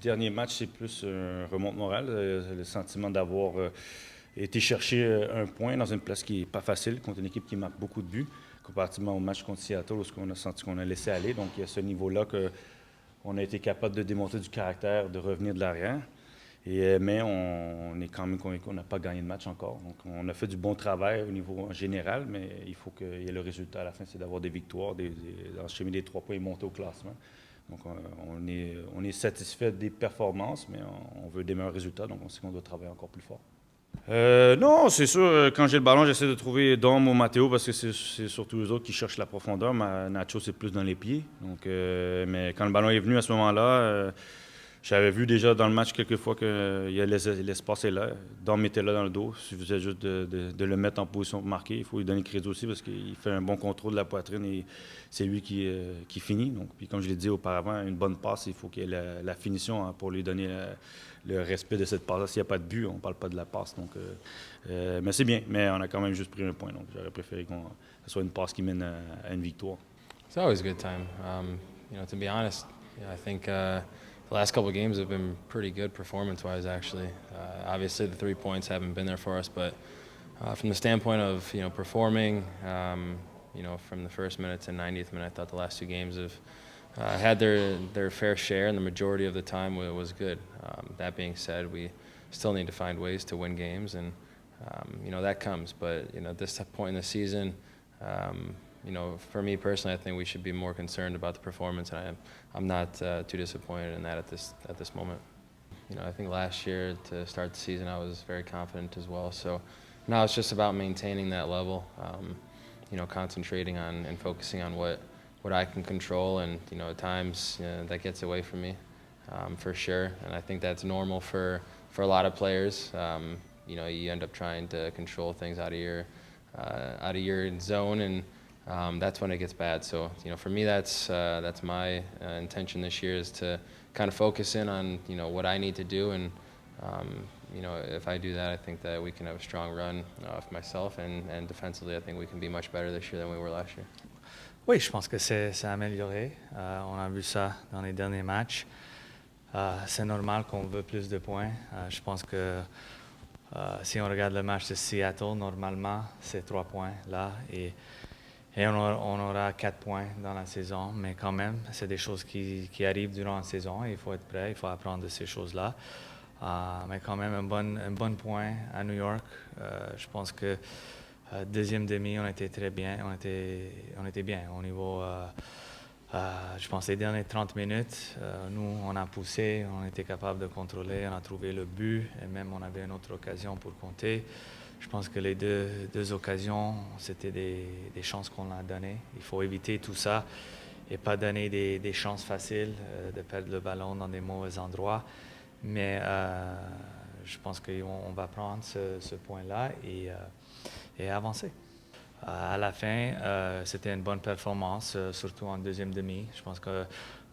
dernier match, c'est plus un remonte morale, le sentiment d'avoir été chercher un point dans une place qui n'est pas facile contre une équipe qui marque beaucoup de buts, comparativement au match contre Seattle où on a senti qu'on a laissé aller. Donc, il y a ce niveau-là qu'on a été capable de démontrer du caractère, de revenir de l'arrière. Mais on est quand même convaincu qu'on n'a pas gagné de match encore. Donc, on a fait du bon travail au niveau général, mais il faut qu'il y ait le résultat à la fin, c'est d'avoir des victoires, d'enchaîner des 3 points et monter au classement. Donc, on est satisfait des performances, mais on veut des meilleurs résultats, donc on sait qu'on doit travailler encore plus fort. Non, c'est sûr, quand j'ai le ballon, j'essaie de trouver Dom ou Matteo parce que c'est surtout eux autres qui cherchent la profondeur. Nacho, c'est plus dans les pieds. Donc, mais quand le ballon est venu à ce moment-là, j'avais vu déjà dans le match quelques fois que l'espace est là. Dom était là dans le dos. Il suffisait juste de le mettre en position pour marquer. Il faut lui donner le crédit aussi parce qu'il fait un bon contrôle de la poitrine et c'est lui qui finit. Donc, puis comme je l'ai dit auparavant, une bonne passe, il faut qu'il y ait la finition pour lui donner le respect de cette passe-là. S'il n'y a pas de but, on ne parle pas de la passe. Donc, mais c'est bien. Mais on a quand même juste pris un point. Donc, j'aurais préféré que ce soit une passe qui mène à une victoire. It's always a good time. To be honest, I think the last couple of games have been pretty good performance-wise, actually. Obviously, the 3 points haven't been there for us, but from the standpoint of performing, from the first minute to 90th minute, I thought the last 2 games have had their fair share, and the majority of the time was good. That being said, we still need to find ways to win games, and that comes. But at this point in the season, for me personally, I think we should be more concerned about the performance, and I'm not too disappointed in that at this moment. I think last year to start the season, I was very confident as well. So now it's just about maintaining that level, concentrating on and focusing on what I can control, and at times that gets away from me, for sure. And I think that's normal for a lot of players. You end up trying to control things out of your zone, and that's when it gets bad. So, for me, that's my intention this year is to kind of focus in on, what I need to do. And, if I do that, I think that we can have a strong run for myself. And defensively, I think we can be much better this year than we were last year. Oui, je pense que c'est amélioré. On a vu ça dans les derniers matchs. C'est normal qu'on veut plus de points. Je pense que si on regarde le match de Seattle, normalement, c'est 3 points là. Et on aura 4 points dans la saison, mais quand même, c'est des choses qui arrivent durant la saison. Il faut être prêt, il faut apprendre de ces choses-là. Mais quand même, un bon point à New York. Je pense que deuxième demi, on était très bien. On était bien au niveau. Je pense les dernières 30 minutes, nous, on a poussé, on était capable de contrôler, on a trouvé le but et même on avait une autre occasion pour compter. Je pense que les deux occasions, c'était des chances qu'on a données. Il faut éviter tout ça et pas donner des chances faciles de perdre le ballon dans des mauvais endroits. Mais je pense qu'on va prendre ce point-là et avancer. À la fin, c'était une bonne performance, surtout en deuxième demi. Je pense que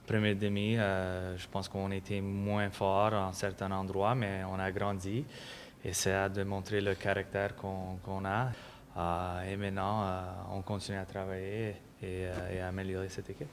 première demi, je pense qu'on était moins fort en certains endroits, mais on a grandi. Et c'est à démontrer le caractère qu'on a. Et maintenant, on continue à travailler et à améliorer cette équipe.